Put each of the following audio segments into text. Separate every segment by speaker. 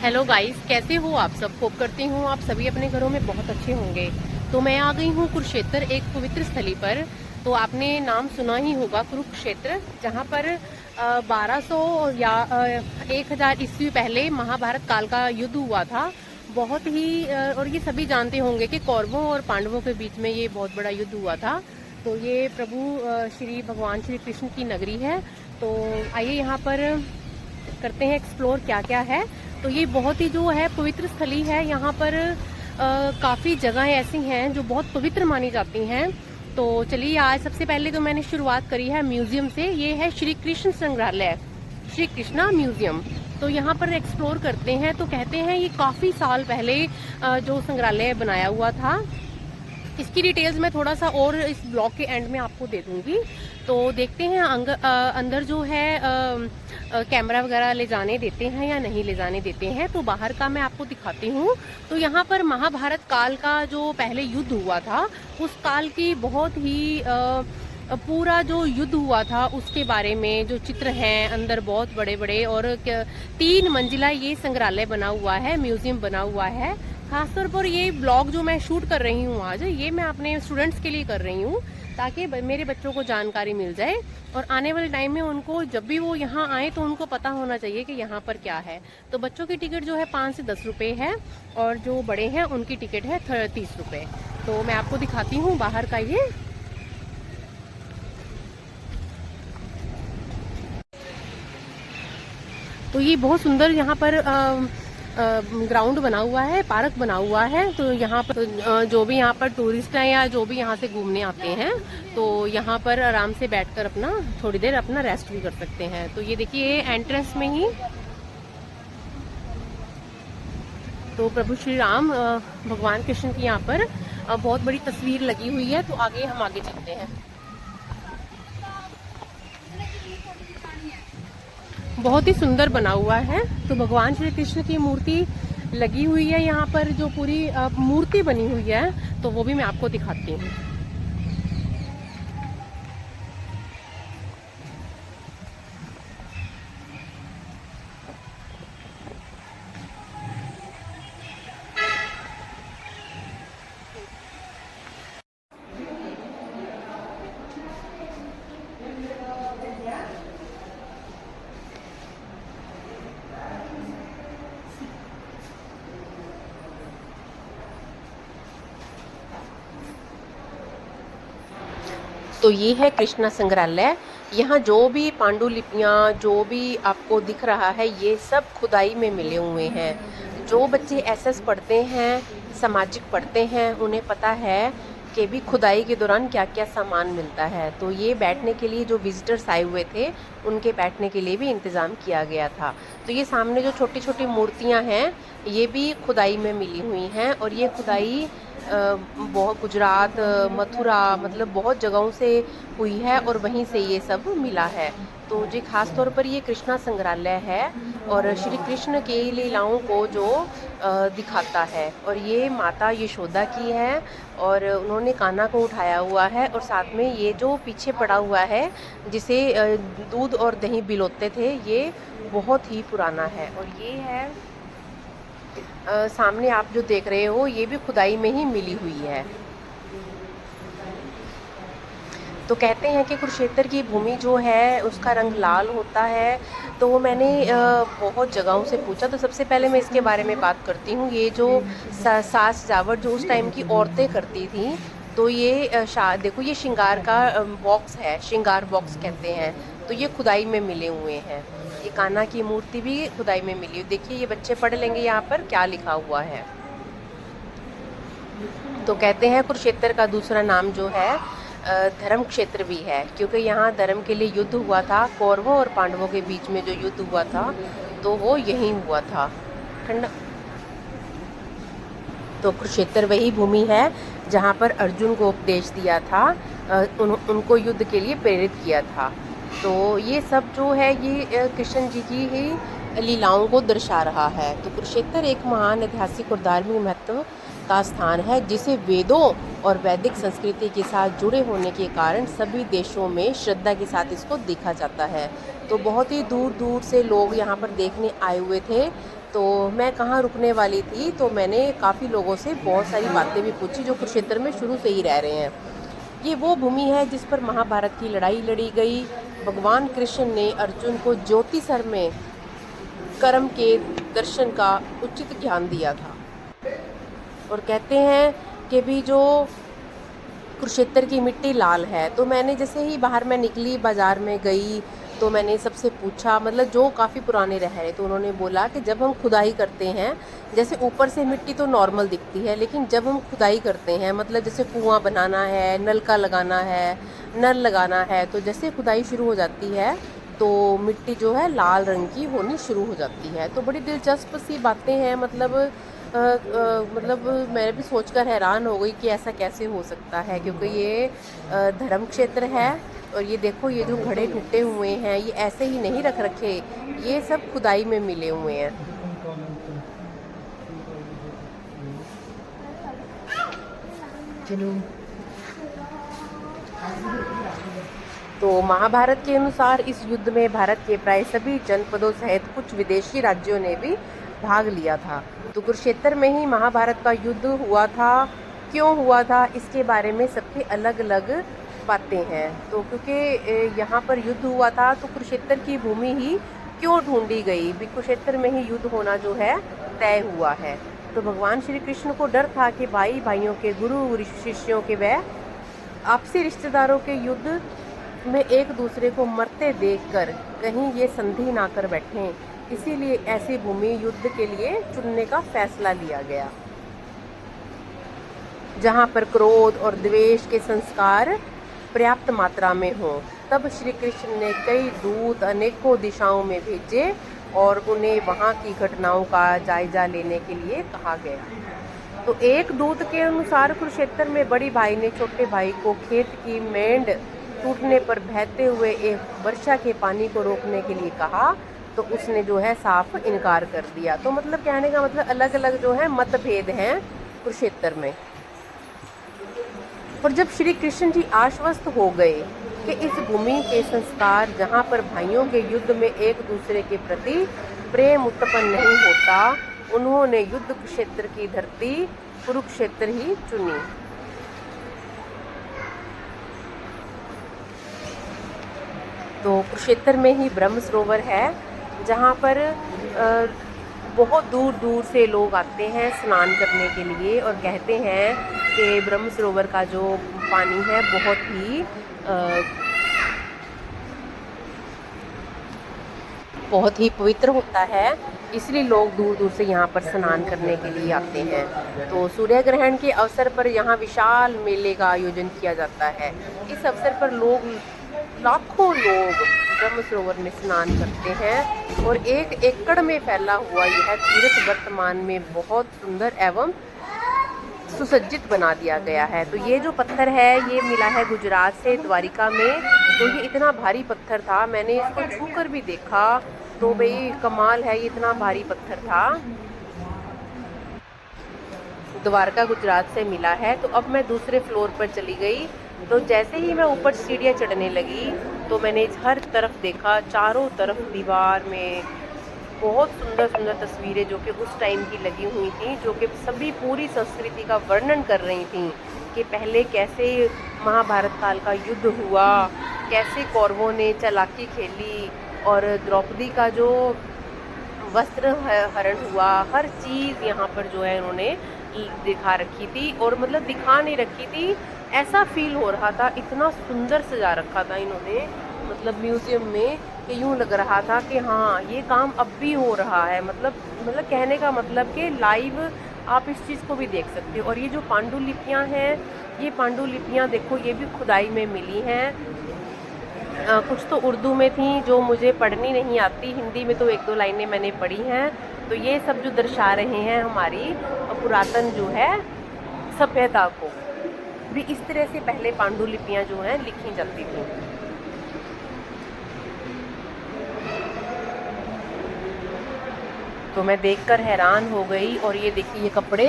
Speaker 1: Hello guys, कैसे हो आप सब। होप करती हूँ आप सभी अपने घरों में बहुत अच्छे होंगे। तो मैं आ गई हूँ कुरुक्षेत्र, एक पवित्र स्थली पर। तो आपने नाम सुना ही होगा कुरुक्षेत्र, जहाँ पर 1200 या 1000 ईस्वी पहले महाभारत काल का युद्ध हुआ था। बहुत ही और ये सभी जानते होंगे कि कौरवों और पांडवों के बीच में ये बहुत बड़ा युद्ध हुआ था। तो ये प्रभु श्री भगवान श्री कृष्ण की नगरी है। तो आइए यहाँ पर करते हैं एक्सप्लोर क्या क्या है। तो ये बहुत ही जो है पवित्र स्थली है। यहाँ पर काफ़ी जगहें ऐसी हैं जो बहुत पवित्र मानी जाती हैं। तो चलिए, आज सबसे पहले तो मैंने शुरुआत करी है म्यूजियम से। ये है श्री कृष्ण संग्रहालय, श्री कृष्णा म्यूजियम। तो यहाँ पर एक्सप्लोर करते हैं। तो कहते हैं ये काफ़ी साल पहले जो संग्रहालय बनाया हुआ था। इसकी डिटेल्स मैं थोड़ा सा और इस ब्लॉग के एंड में आपको दे दूंगी। तो देखते हैं अंदर जो है कैमरा वगैरह ले जाने देते हैं या नहीं ले जाने देते हैं। तो बाहर का मैं आपको दिखाती हूँ। तो यहाँ पर महाभारत काल का जो पहले युद्ध हुआ था, उस काल की बहुत ही पूरा जो युद्ध हुआ था उसके बारे में जो चित्र हैं अंदर, बहुत बड़े बड़े। और 3 मंजिला ये संग्रहालय बना हुआ है, म्यूजियम बना हुआ है। खासतौर पर ये ब्लॉग जो मैं शूट कर रही हूँ आज, ये मैं अपने स्टूडेंट्स के लिए कर रही हूँ, ताकि मेरे बच्चों को जानकारी मिल जाए और आने वाले टाइम में उनको जब भी वो यहाँ आए तो उनको पता होना चाहिए कि यहाँ पर क्या है। तो बच्चों की टिकट जो है 5 से 10 रुपये है, और जो बड़े हैं उनकी टिकट है 30 रुपये। तो मैं आपको दिखाती हूँ बाहर का ये। तो ये बहुत सुंदर यहाँ पर ग्राउंड बना हुआ है, पार्क बना हुआ है। तो यहाँ पर जो भी यहाँ पर टूरिस्ट हैं या जो भी यहाँ से घूमने आते हैं, तो यहाँ पर आराम से बैठकर अपना थोड़ी देर अपना रेस्ट भी कर सकते हैं। तो ये देखिए एंट्रेंस में ही तो प्रभु श्री राम भगवान कृष्ण की यहाँ पर बहुत बड़ी तस्वीर लगी हुई है। तो आगे हम आगे चलते हैं। बहुत ही सुंदर बना हुआ है। तो भगवान श्री कृष्ण की मूर्ति लगी हुई है यहाँ पर, जो पूरी मूर्ति बनी हुई है, तो वो भी मैं आपको दिखाती हूँ। तो ये है कृष्णा संग्रहालय। यहाँ जो भी पांडुलिपियाँ, जो भी आपको दिख रहा है, ये सब खुदाई में मिले हुए हैं। जो बच्चे एसएस पढ़ते हैं, सामाजिक पढ़ते हैं, उन्हें पता है कि भी खुदाई के दौरान क्या क्या सामान मिलता है। तो ये बैठने के लिए जो विजिटर्स आए हुए थे, उनके बैठने के लिए भी इंतज़ाम किया गया था। तो ये सामने जो छोटी छोटी मूर्तियाँ हैं, ये भी खुदाई में मिली हुई हैं। और ये खुदाई बहुत गुजरात, मथुरा, मतलब बहुत जगहों से हुई है और वहीं से ये सब मिला है। तो जी खास तौर पर ये कृष्णा संग्रहालय है और श्री कृष्ण की लीलाओं को जो दिखाता है। और ये माता यशोदा की है और उन्होंने कान्हा को उठाया हुआ है। और साथ में ये जो पीछे पड़ा हुआ है, जिसे दूध और दही बिलोते थे, ये बहुत ही पुराना है। और ये है सामने आप जो देख रहे हो, ये भी खुदाई में ही मिली हुई है। तो कहते हैं कि कुरुक्षेत्र की भूमि जो है उसका रंग लाल होता है। तो वो मैंने बहुत जगहों से पूछा। तो सबसे पहले मैं इसके बारे में बात करती हूँ। ये जो साज सजावट जो उस टाइम की औरतें करती थी, तो ये देखो, ये श्रृंगार का बॉक्स है, श्रृंगार बॉक्स कहते हैं। तो ये खुदाई में मिले हुए हैं। ये कान्हा की मूर्ति भी खुदाई में मिली। देखिए, ये बच्चे पढ़ लेंगे यहाँ पर क्या लिखा हुआ है। तो कहते हैं कुरुक्षेत्र का दूसरा नाम जो है धर्म क्षेत्र भी है, क्योंकि यहाँ धर्म के लिए युद्ध हुआ था। कौरवों और पांडवों के बीच में जो युद्ध हुआ था, तो वो यहीं हुआ था। ठंडा तो कुरुक्षेत्र वही भूमि है जहाँ पर अर्जुन को उपदेश दिया था, उनको युद्ध के लिए प्रेरित किया था। तो ये सब जो है, ये कृष्ण जी की ही लीलाओं को दर्शा रहा है। तो कुरुक्षेत्र एक महान ऐतिहासिक और धार्मिक महत्व का स्थान है, जिसे वेदों और वैदिक संस्कृति के साथ जुड़े होने के कारण सभी देशों में श्रद्धा के साथ इसको देखा जाता है। तो बहुत ही दूर दूर से लोग यहाँ पर देखने आए हुए थे। तो मैं कहाँ रुकने वाली थी, तो मैंने काफ़ी लोगों से बहुत सारी बातें भी पूछी जो कुरुक्षेत्र में शुरू से ही रह रहे हैं। ये वो भूमि है जिस पर महाभारत की लड़ाई लड़ी गई। भगवान कृष्ण ने अर्जुन को ज्योतिसर में कर्म के दर्शन का उचित ज्ञान दिया था। और कहते हैं कि भी जो कुरुक्षेत्र की मिट्टी लाल है। तो मैंने जैसे ही बाहर मैं निकली, बाज़ार में गई, तो मैंने सबसे पूछा, मतलब जो काफ़ी पुराने रह रहे, तो उन्होंने बोला कि जब हम खुदाई करते हैं, जैसे ऊपर से मिट्टी तो नॉर्मल दिखती है, लेकिन जब हम खुदाई करते हैं, मतलब जैसे कुआं बनाना है, नलका लगाना है, नल लगाना है, तो जैसे खुदाई शुरू हो जाती है तो मिट्टी जो है लाल रंग की होनी शुरू हो जाती है। तो बड़ी दिलचस्प सी बातें हैं, मतलब मैं भी सोचकर हैरान हो गई कि ऐसा कैसे हो सकता है, क्योंकि ये धर्म क्षेत्र है। और ये देखो, ये जो घड़े टूटे हुए हैं, ये ऐसे ही नहीं रख रखे, ये सब खुदाई में मिले हुए हैं। तो महाभारत के अनुसार इस युद्ध में भारत के प्राय सभी जनपदों सहित कुछ विदेशी राज्यों ने भी भाग लिया था। तो कुरुक्षेत्र में ही महाभारत का युद्ध हुआ था। क्यों हुआ था, इसके बारे में सबकी अलग अलग बातें हैं। तो क्योंकि यहाँ पर युद्ध हुआ था, तो कुरुक्षेत्र की भूमि ही क्यों ढूंढी गई, भी कुरुक्षेत्र में ही युद्ध होना जो है तय हुआ है। तो भगवान श्री कृष्ण को डर था कि भाई भाइयों के, गुरु शिष्यों के, वह आपसी रिश्तेदारों के युद्ध में एक दूसरे को मरते देखकर कहीं ये संधि ना कर बैठें, इसीलिए ऐसी भूमि युद्ध के लिए चुनने का फैसला लिया गया, जहाँ पर क्रोध और द्वेष के संस्कार पर्याप्त मात्रा में हों। तब श्री कृष्ण ने कई दूत अनेकों दिशाओं में भेजे और उन्हें वहाँ की घटनाओं का जायजा लेने के लिए कहा गया। तो एक दूत के अनुसार कुरुक्षेत्र में बड़ी भाई ने छोटे भाई को खेत की मेंढ टूटने पर बहते हुए एक वर्षा के पानी को रोकने के लिए कहा, तो उसने जो है साफ इनकार कर दिया। तो मतलब कहने का मतलब अलग अलग जो है मतभेद हैं कुरुक्षेत्र में। और जब श्री कृष्ण जी आश्वस्त हो गए कि इस भूमि के संस्कार, जहाँ पर भाइयों के युद्ध में एक दूसरे के प्रति प्रेम उत्पन्न नहीं होता, उन्होंने युद्ध क्षेत्र की धरती कुरुक्षेत्र ही चुनी। तो कुरुक्षेत्र में ही ब्रह्म सरोवर है, जहाँ पर बहुत दूर दूर से लोग आते हैं स्नान करने के लिए। और कहते हैं कि ब्रह्म सरोवर का जो पानी है बहुत ही पवित्र होता है, इसलिए लोग दूर दूर से यहाँ पर स्नान करने के लिए आते हैं। तो सूर्य ग्रहण के अवसर पर यहाँ विशाल मेले का आयोजन किया जाता है। इस अवसर पर लाखों लोग ब्रह्म सरोवर में स्नान करते हैं। और 1 एकड़ में फैला हुआ यह तीर्थ वर्तमान में बहुत सुंदर एवं सुसज्जित बना दिया गया है। तो ये जो पत्थर है, ये मिला है गुजरात से, द्वारिका में। तो ये इतना भारी पत्थर था, मैंने इसको छू कर भी देखा, तो भाई कमाल है, ये इतना भारी पत्थर था। द्वारका गुजरात से मिला है। तो अब मैं दूसरे फ्लोर पर चली गई। तो जैसे ही मैं ऊपर सीढ़ियाँ चढ़ने लगी, तो मैंने हर तरफ देखा, चारों तरफ दीवार में बहुत सुंदर सुंदर तस्वीरें जो कि उस टाइम की लगी हुई थी, जो कि सभी पूरी संस्कृति का वर्णन कर रही थी कि पहले कैसे महाभारत काल का युद्ध हुआ, कैसे कौरवों ने चालाकी खेली और द्रौपदी का जो वस्त्र हरण हुआ। हर चीज़ यहाँ पर जो है उन्होंने दिखा रखी थी। और मतलब दिखा नहीं रखी थी, ऐसा फील हो रहा था, इतना सुंदर सजा रखा था इन्होंने, मतलब म्यूज़ियम में, कि यूँ लग रहा था कि हाँ ये काम अब भी हो रहा है। मतलब कहने का मतलब कि लाइव आप इस चीज़ को भी देख सकते हो। और ये जो पांडुलिपियाँ हैं, ये पांडुलिपियाँ देखो, ये भी खुदाई में मिली हैं। कुछ तो उर्दू में थी जो मुझे पढ़नी नहीं आती, हिंदी में तो 1-2 लाइनें मैंने पढ़ी हैं। तो ये सब जो दर्शा रहे हैं हमारी पुरातन जो है सभ्यता को, भी इस तरह से पहले पांडुलिपियाँ जो हैं लिखी जाती थी। तो मैं देखकर हैरान हो गई। और ये देखिए, ये कपड़े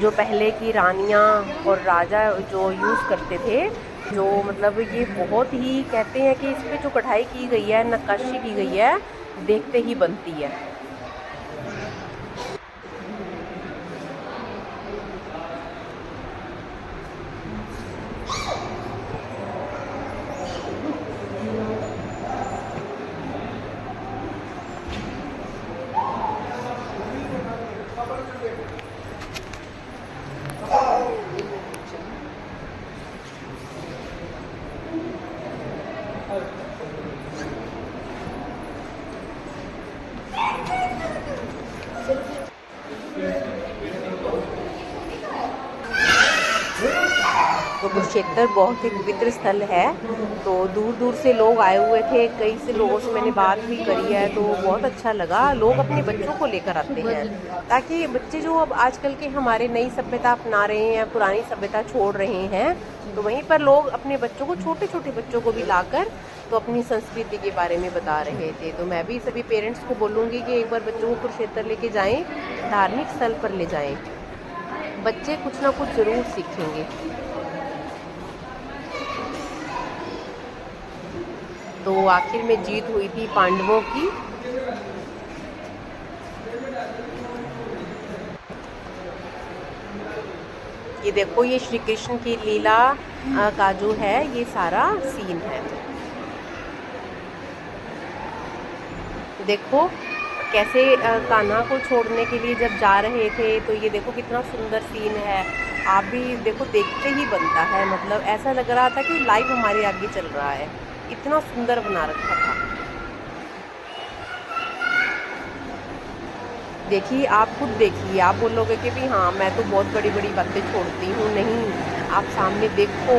Speaker 1: जो पहले की रानियाँ और राजा जो यूज़ करते थे, जो मतलब ये बहुत ही, कहते हैं कि इस पे जो कढ़ाई की गई है, नक्काशी की गई है, देखते ही बनती है। तो कुरुक्षेत्र बहुत ही पवित्र स्थल है। तो दूर दूर से लोग आए हुए थे, कई से लोगों से मैंने बात भी करी है, तो बहुत अच्छा लगा। लोग अपने बच्चों को लेकर आते हैं ताकि बच्चे जो अब आजकल के हमारे नई सभ्यता अपना रहे हैं, पुरानी सभ्यता छोड़ रहे हैं, तो वहीं पर लोग अपने बच्चों को, छोटे छोटे बच्चों को भी लाकर तो अपनी संस्कृति के बारे में बता रहे थे। तो मैं भी सभी पेरेंट्स को बोलूँगी कि एक बार बच्चों को कुरुक्षेत्र लेके जाएं, धार्मिक स्थल पर ले जाएं, बच्चे कुछ ना कुछ ज़रूर सीखेंगे। तो आखिर में जीत हुई थी पांडवों की। ये देखो, ये श्री कृष्ण की लीला का जो है ये सारा सीन है। देखो कैसे कान्हा को छोड़ने के लिए जब जा रहे थे, तो ये देखो कितना सुंदर सीन है। आप भी देखो, देखते ही बनता है, मतलब ऐसा लग रहा था कि लाइव हमारे आगे चल रहा है, इतना सुंदर बना रखा था। देखिए, आप खुद देखिए, आप बोलोगे कि भी हाँ मैं तो बहुत बड़ी बड़ी बातें छोड़ती हूँ, नहीं, आप सामने देखो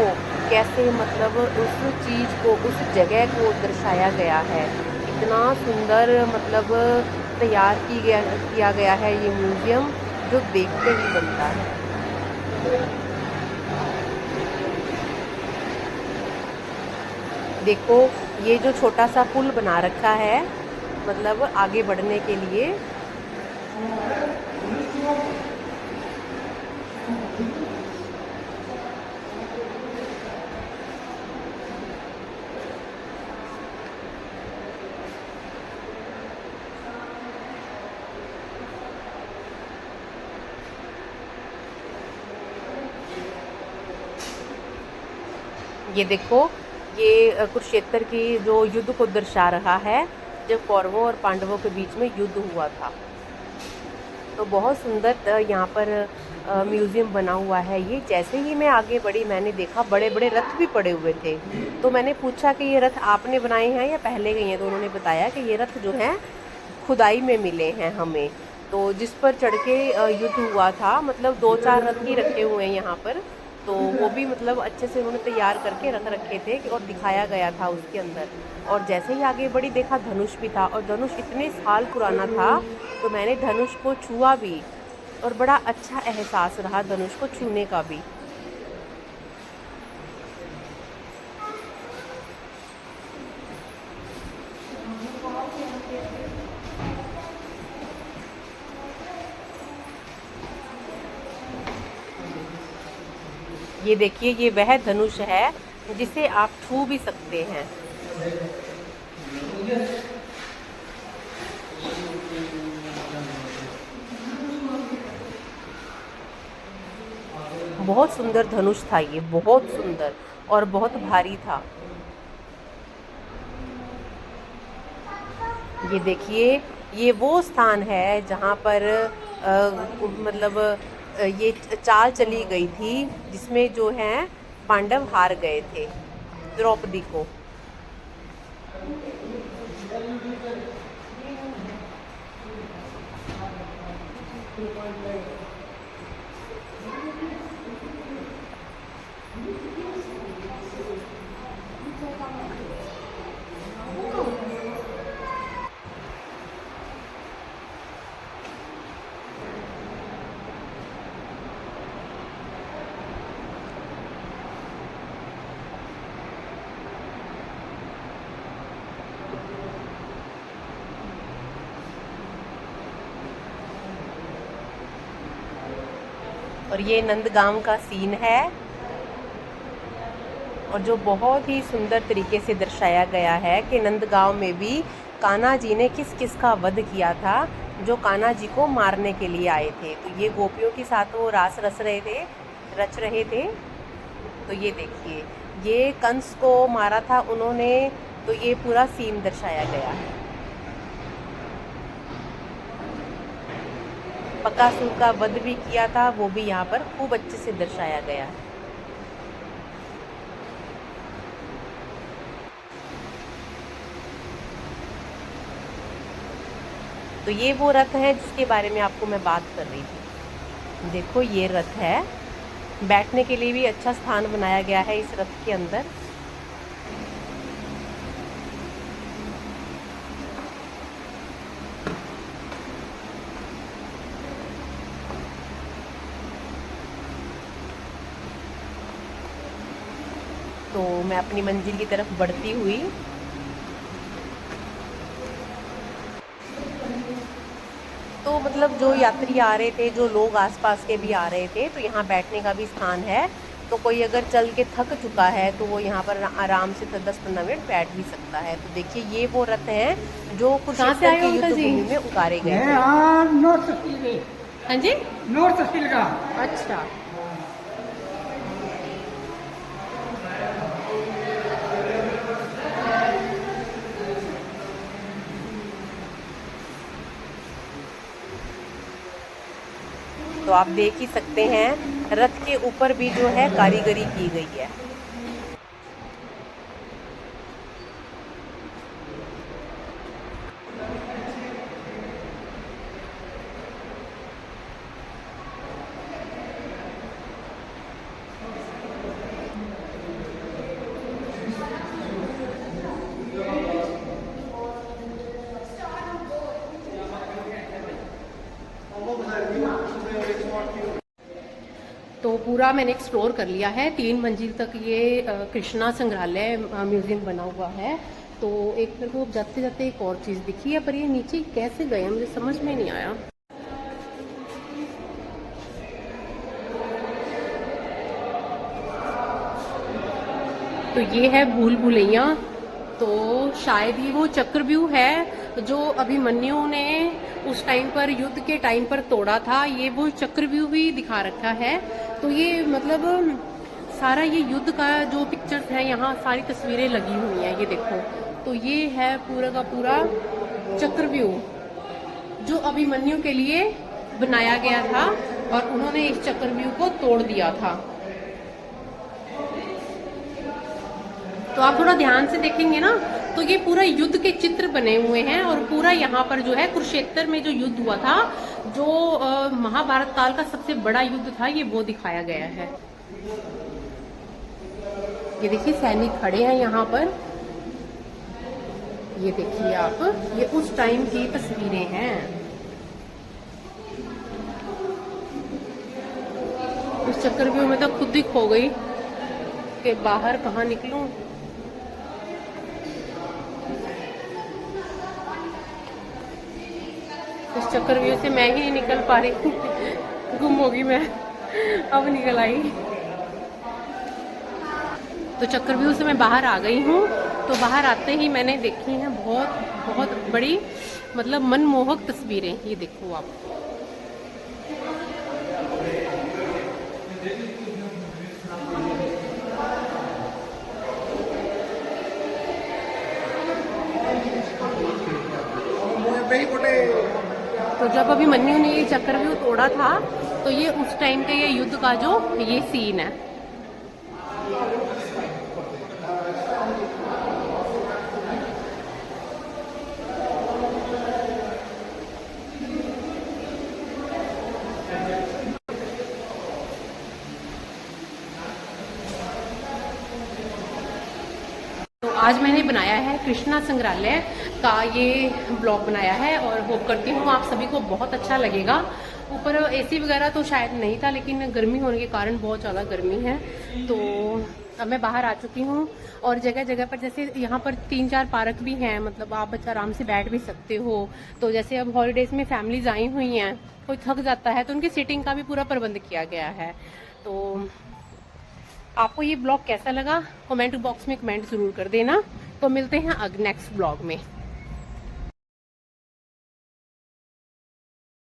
Speaker 1: कैसे मतलब उस चीज़ को, उस जगह को दर्शाया गया है। इतना सुंदर मतलब तैयार किया गया है ये म्यूज़ियम, जो देखते ही बनता है। देखो ये जो छोटा सा पुल बना रखा है, मतलब आगे बढ़ने के लिए। ये देखो, ये कुरुक्षेत्र की जो युद्ध को दर्शा रहा है, जब कौरवों और पांडवों के बीच में युद्ध हुआ था। तो बहुत सुंदर यहाँ पर म्यूज़ियम बना हुआ है। ये जैसे ही मैं आगे बढ़ी, मैंने देखा बड़े बड़े रथ भी पड़े हुए थे। तो मैंने पूछा कि ये रथ आपने बनाए हैं या पहले गए हैं, तो उन्होंने बताया कि ये रथ जो हैं खुदाई में मिले हैं हमें। तो जिस पर चढ़ के युद्ध हुआ था, मतलब 2-4 रथ ही रखे हुए हैं यहाँ पर, तो वो भी मतलब अच्छे से उन्होंने तैयार करके रख रखे थे और दिखाया गया था उसके अंदर। और जैसे ही आगे बढ़ी, देखा धनुष भी था, और धनुष इतने साल पुराना था, तो मैंने धनुष को छुआ भी, और बड़ा अच्छा एहसास रहा धनुष को छूने का भी। ये देखिए, ये वह धनुष है जिसे आप छू भी सकते हैं। बहुत सुंदर धनुष था ये, बहुत सुंदर और बहुत भारी था। ये देखिए, ये वो स्थान है जहाँ पर मतलब ये चाल चली गई थी, जिसमें जो है पांडव हार गए थे द्रौपदी को। और ये नंदगांव का सीन है, और जो बहुत ही सुंदर तरीके से दर्शाया गया है कि नंदगांव में भी कान्हा जी ने किस किस का वध किया था, जो कान्हा जी को मारने के लिए आए थे। तो ये गोपियों के साथ वो रास रच रहे थे। तो ये देखिए, ये कंस को मारा था उन्होंने, तो ये पूरा सीन दर्शाया गया है। बकासुर का वध भी किया था, वो भी यहाँ पर खूब अच्छे से दर्शाया गया है। तो ये वो रथ है जिसके बारे में आपको मैं बात कर रही थी। देखो ये रथ है, बैठने के लिए भी अच्छा स्थान बनाया गया है इस रथ के अंदर। तो मैं अपनी मंजिल की तरफ बढ़ती हुई तो मतलब जो यात्री आ रहे थे, जो लोग आसपास के भी आ रहे थे, तो यहाँ बैठने का भी स्थान है। तो कोई अगर चल के थक चुका है तो वो यहाँ पर आराम से 10-15 मिनट बैठ भी सकता है। तो देखिए ये वो रथ हैं जो कुरुक्षेत्र की युद्ध भूमि में उतारे गए थे। हाँ जी,
Speaker 2: नॉर्थ तहसील का।
Speaker 1: अच्छा। तो आप देख ही सकते हैं रथ के ऊपर भी जो है कारीगरी की गई है। तो पूरा मैंने एक्सप्लोर कर लिया है। 3 मंजिल तक ये कृष्णा संग्रहालय म्यूजियम बना हुआ है। तो एक मेरे को जाते जाते एक और चीज़ दिखी है, पर ये नीचे कैसे गए मुझे समझ में नहीं आया। तो ये है भूल भुलैया। तो शायद ये वो चक्रव्यूह है जो अभिमन्यु ने उस टाइम पर युद्ध के टाइम पर तोड़ा था। ये वो चक्रव्यूह भी दिखा रखा है। तो ये मतलब सारा ये युद्ध का जो पिक्चर्स है, यहाँ सारी तस्वीरें लगी हुई हैं, ये देखो। तो ये है पूरा का पूरा चक्रव्यूह जो अभिमन्यु के लिए बनाया गया था और उन्होंने इस चक्रव्यूह को तोड़ दिया था। तो आप थोड़ा ध्यान से देखेंगे ना, तो ये पूरा युद्ध के चित्र बने हुए हैं और पूरा यहाँ पर जो है कुरुक्षेत्र में जो युद्ध हुआ था, जो महाभारत काल का सबसे बड़ा युद्ध था, ये वो दिखाया गया है। ये देखिए सैनिक खड़े हैं यहाँ पर, ये देखिए आप, ये उस टाइम की तस्वीरें हैं। इस चक्रव्यूह में तो खुद ही खो गई कि बाहर कहाँ निकलूं। इस चक्रव्यूह से मैं ही नहीं निकल पा रही गुम होगी मैं, अब निकल आई। तो चक्रव्यूह से मैं बाहर आ गई हूँ। तो बाहर आते ही मैंने देखी हैं बहुत बहुत बड़ी मतलब मनमोहक तस्वीरें। ये देखो आप, तो जब अभिमन्यु ने ये चक्रव्यूह तोड़ा था, तो ये उस टाइम के ये युद्ध का जो ये सीन है। आज मैंने बनाया है कृष्णा संग्रहालय का ये ब्लॉग बनाया है और होप करती हूँ आप सभी को बहुत अच्छा लगेगा। ऊपर एसी वगैरह तो शायद नहीं था, लेकिन गर्मी होने के कारण बहुत ज़्यादा गर्मी है। तो अब मैं बाहर आ चुकी हूँ और जगह जगह पर जैसे यहाँ पर 3-4 पार्क भी हैं, मतलब आप आराम से बैठ भी सकते हो। तो जैसे अब हॉलीडेज़ में फैमिलीज आई हुई हैं, कोई थक जाता है तो उनकी सीटिंग का भी पूरा प्रबंध किया गया है। तो आपको ये ब्लॉग कैसा लगा कमेंट बॉक्स में कमेंट ज़रूर कर देना। तो मिलते हैं नेक्स्ट ब्लॉग में।